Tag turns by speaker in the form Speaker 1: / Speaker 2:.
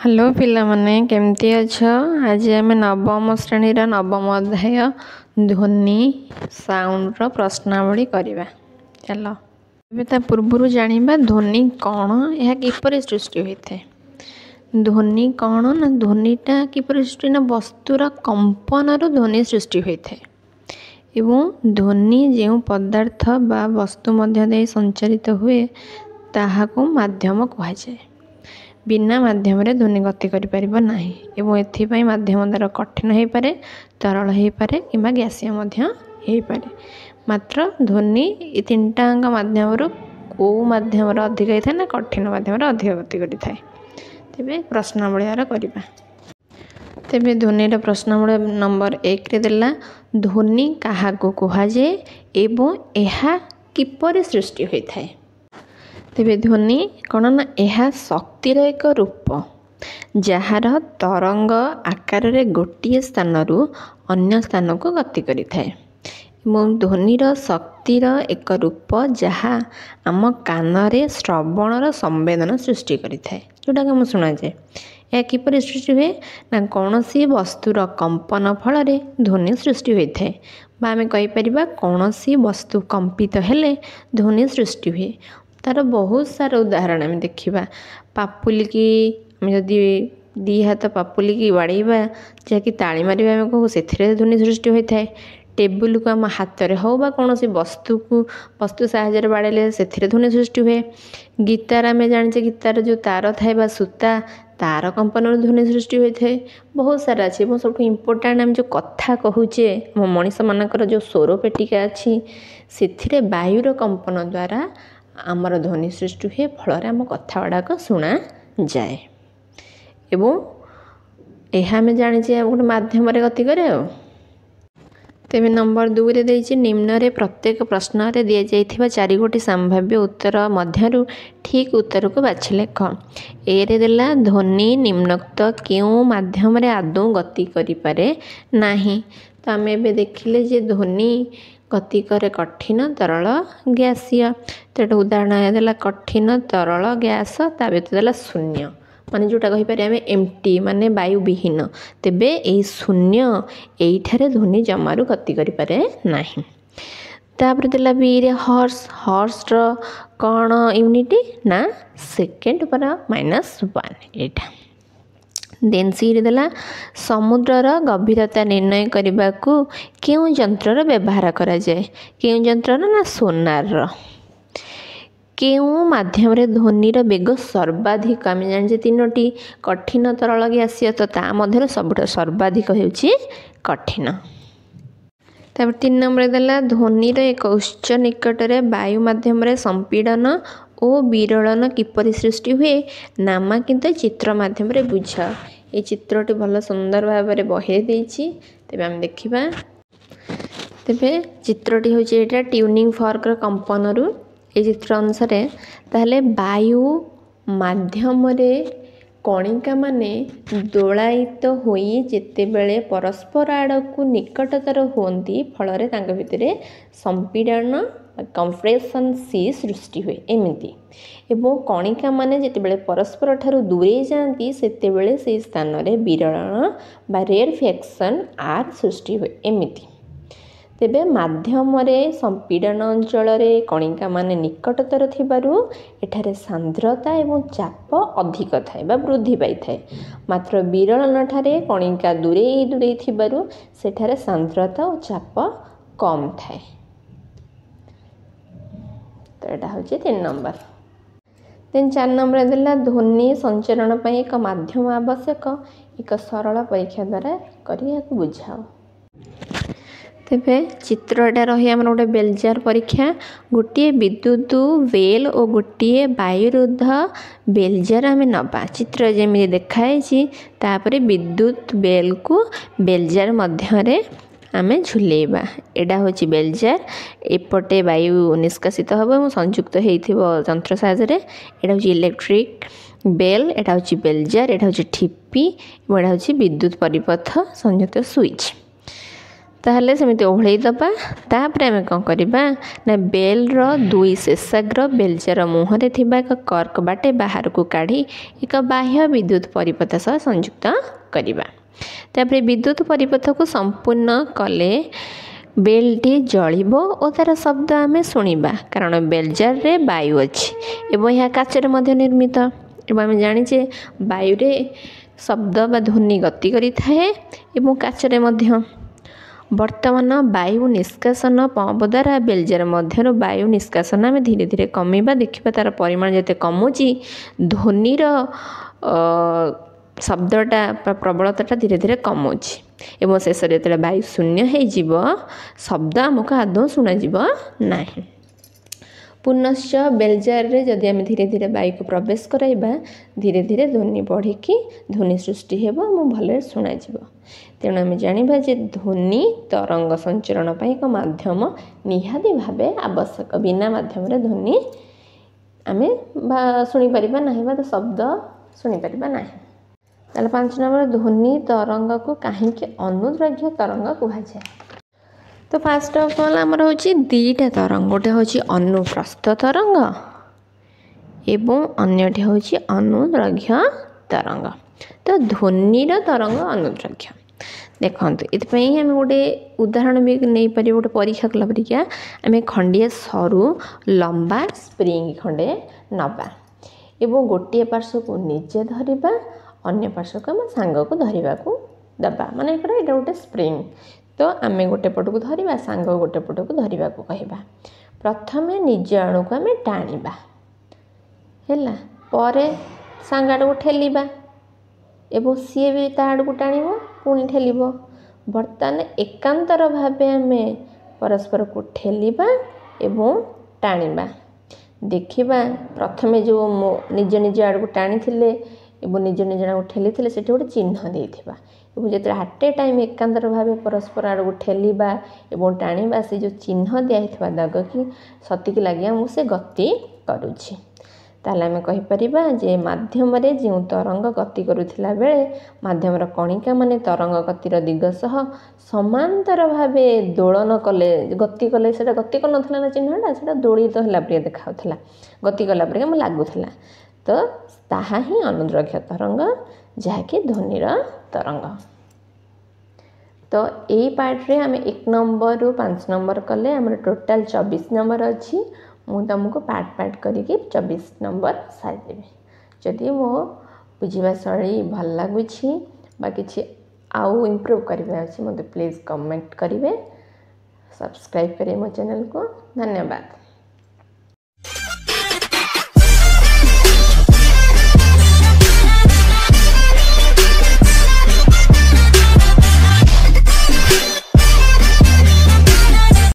Speaker 1: Hello पिलामाने केमती अछ। आज आम नवम श्रेणी नवम अध्याय ध्वनि साउंड रो प्रश्नावली करवा। चलो ता पूर्व जानिबा ध्वनि कौन, यह किपर सृष्टि होता है। ध्वनि कौन ना ध्वनिटा किपर सृष्टि ना वस्तुर कंपन ध्वनि सृष्टि होता है। एवं ध्वनि जो पदार्थ बा वस्तु मध्य दे संचारित हुए ताहाको माध्यम कहा जाए। बिना माध्यम रे ध्वनि गति करि परिबो नाही एवं एथिपाई माध्यम द्वारा कठिन हो पारे, तरल हो पारे किंबा गैसीय मध्य हो पारे। मात्र ध्वनि ये तीनटा माध्यम को माध्यम अधिक होता है ना कठिन माध्यम अधिक गति करिथाए। तेबे प्रश्नावली करबा। तेबे ध्वनि प्रश्नावली नंबर 1 रे देला ध्वनि काहाको कहा जाए एवं एहा किपरि सृष्टि होता है। तेबे ध्वनि कौन ना यह शक्तिर एक रूप जार तरंग आकार रे गोटे स्थान रु अन्य स्थान को गति करि थाए। ध्वनिर शक्तिर एक रूप जहाँ आम कान रे श्रवणर संवेदन सृष्टि करि थाए, जोटा कि शुणा जाए। यह किपरि सृष्टि हुए ना कौन सी वस्तुर कंपन फल ध्वनि सृष्टि होता है। आम कहीपर कौन सी वस्तु कंपित हेले ध्वनि सृष्टि हुए। तार बहुत सारा उदाहरण आम देखा। पापुली की जदि दी हाथ पापुली की बाड़ेबा जहाँकि ताली मारिबा आम कहू से ध्वनि सृष्टि होता है। टेबुल को आम हाथ में हो कौन सी वस्तु साहाय्य बाड़े से ध्वनि सृष्टि हुए। गीतार आम जाने गीतार जो तार थाए सूता तार कंपन ध्वनि सृष्टि होता है। बहुत सारा अच्छे और सब इम्पोर्टाट आम जो कथा कहूचे मनीष मानकर जो स्वर पेटिका अच्छी से वायुर कंपन द्वारा आमर ध्वनि सृष्टि हुए। फल आम कथा गुड़ाक शुणा जाए एवं यह आम जाने गोटे मध्यम गति करे। तेज नंबर 2 रे देछि निम्न रे प्रत्येक प्रश्न रे दिया जाइथिबा 4 गोटी संभाव्य उत्तर मध्यरु ठीक उत्तर को बाछि लेख। ए रे देला ध्वनि निम्नोक्त क्यों माध्यम रे आदौ गति करि पारे नाही। तो आम एबे देखिले जे ध्वनि गति करे कठिन तरल गैसीय। तो उदाहरण देला कठिन तरल गैस ता व्यतीत देला शून्य माने जोटा कहीपर आम एमटी माने वायु विहीन। तेबे यही शून्य यहीठारे ध्वनि जमारू गति करि पारे नाही। तापर देला बी रे हर्स कौन यूनिट ना सेकेंड पर -1 एटा। देन सी रे देला समुद्रर गभीरता निर्णय करने को क्यों यंत्र व्यवहार करा जाए। क्यों यंत्र ना सोनार। क्यों माध्यम रे ध्वनिर बेग सर्वाधिक आम जाने 3टी कठिन तरल गैसीय। तो ता मध्य सबुठ सर्वाधिक होउछि कठिन। तापर 3 नंबर देला ध्वनिर एक उच्च निकट रे वायु माध्यम रे संपीड़न और विरलन किपरि सृष्टि हुए नामांकित चित्र माध्यम रे बुझ। ये चित्रटी भल सुंदर भाव में बहे देछि। तेबे हम देखिबा। तेबे चित्रटी होछि एटा ट्यूनिंग फॉर्क रो कंपन रु ये चित्र अनुसार ताहले वायु माध्यम रे कणिका माने दोलायित होई जेते बेले परस्पर आड़कू निकटतर होती फल भितर संपीड़न कंप्रेशन सी सृष्टि हुए एमती। एवं कणिका माने जेतेबेले परस्पर ठारू दूरे जाती सेतेबेले से स्थान रे विरलन बा रेरफेक्शन आर सृष्टि हुए एमती। तेबे माध्यम रे संपीड़न अंचल रे कणिका माने निकटतर थिबारु एठारे सांद्रता एवं चाप अधिक थाए बा वृद्धि पाई थाए। मात्र विरलन ठारे कणिका दूरे थिबारु सेठारे सांद्रता और चाप कम थाए। तो एटा होचे 3 नंबर। देन 4 नंबर देला ध्वनि संचरण पई एक माध्यम आवश्यक एक सरल परीक्षा द्वारा करिया को बुझाओ। तेबे चित्रटा रही आम गोटे बेलजार परीक्षा। गोटे विद्युत बेल और गोटे वायुरुद्ध बेलजार आम नबा। चित्र जमी देखाई तापर विद्युत बेल को बेलजार मध्य आम झुलेबा। एटा होची बेलजार एपटे वायु निष्कासित हम संयुक्त होइथिबो यंत्र साहाय्य। एटा होची इलेक्ट्रिक बेल, एटा होची बेलजार, एटा होची ठिपी और एटा होची विद्युत परिपथ संयुक्त स्विच। ताहले सेमिति ओहळेई दबा तापरे आमे कौन करिबा ना बेलर दुई शेषाग्र बेलचार मुहरे थिबा एक कर्क बाटे बाहर को काढ़ी एक बाह्य विद्युत परिपथ सह संयुक्त करिबा। तापरे विद्युत परिपथ को संपूर्ण कले बेलटी जलिबो और तार शब्द आमे सुनिबा कारण बेलजार रे वायु अछि एवं यह काचरे मध्य निर्मित एवं आमे जानिचे वायु रे शब्द बा ध्वनि गति करि थाए एवं काचरे मध्य वर्तमान वायु निष्कासन पंप द्वारा बेलजार मध्यर वायु निष्कासन आम धीरे धीरे कमेबा देखिबा तार परिमाण जते कमुची ध्वनिर शब्दटा प्रबलताटा धीरे धीरे कमुची एवं शेष जो वायु शून्य हो शब्द आमको आदौ शुणा नहीं। पुनश्च बेलजार रे जदि आम धीरे धीरे वायु को प्रवेश कराइबा धीरे धीरे ध्वनि बढ़ी ध्वनि सृष्टि हेबो मु भले शुणा तेणु आम जानिबा जे ध्वनि तरंग संचरण पाई एक माध्यम निहाती भावे आवश्यक बिना माध्यम रे ध्वनि आम शुणी परिबा नाही बा शब्द शुणी परिबा नाही। ताले 5 नंबर ध्वनि तरंग को कहीं अनुद्रव्य तरंग कहुए। तो फास्ट ऑफ ऑल आमर होची दीटा तरंग गोटे होची अनुप्रस्थ तरंग एवं अन्यटी होची अनुद्रव्य तरंग। तो ध्वनिर तरंग अनुद्रव्य देखते ये आम गोटे उदाहरण भी नहीं पार गोटे परीक्षा कला परिका आम खंडिया सरू लंबा स्प्रिंग खंडे नवा एवं गोटे पार्श्व को निजे धरिबा अन्य पार्श्व को आम सांग को धरवा को दबा माने ये गोटे स्प्रिंग तो आम गोटे पट को धरवा सांग गोटे पट को धरवा को कहवा प्रथम निज आड़ को आम टाणीबा है पर सांग आड़ को ठेलिबा एवं सी भी ता आड़ को टाण पुणी ठेल बर्तमान एकांतर भाव आम परस्पर को ठेलिबा एवं टाणीबा देखिबा प्रथमे जो निज निज आड़ को टाणी एवं निज निज आड़ को ठेली से गोटे चिन्ह देथिबा एवं जो हाटे टाइम एकांतर भाव परस्पर आड़ को ठेलिबा एवं टाणीबा से जो चिन्ह दिया दाग कि सतिक लगे आमको से गति करुछि ताले आम कहीपर जे माध्यम जो तरंग गति करुला बेले माध्यम कणिका माने तरंग गतिर दिग सह समांतर भाव दोलन कले गति कले से गति कर ना चिन्हटा से दोलित है देखा गति कला लगुला तो ताहा ही अनुद्रव्य तरंग जहाँकि ध्वनिर तरंग। तो यही पार्ट रे आम 1 नंबर रु 5 नंबर कले आम टोटाल 24 नंबर अच्छी मुझे तुमको पार्ट पार्ट करके 24 नंबर सारिदेवी जदि मो बुझा शैली भल लगुच कि आउ इम्प्रूव करने अच्छे मत प्लीज़ कमेंट करेंगे सब्सक्राइब करें मो चैनल को। धन्यवाद।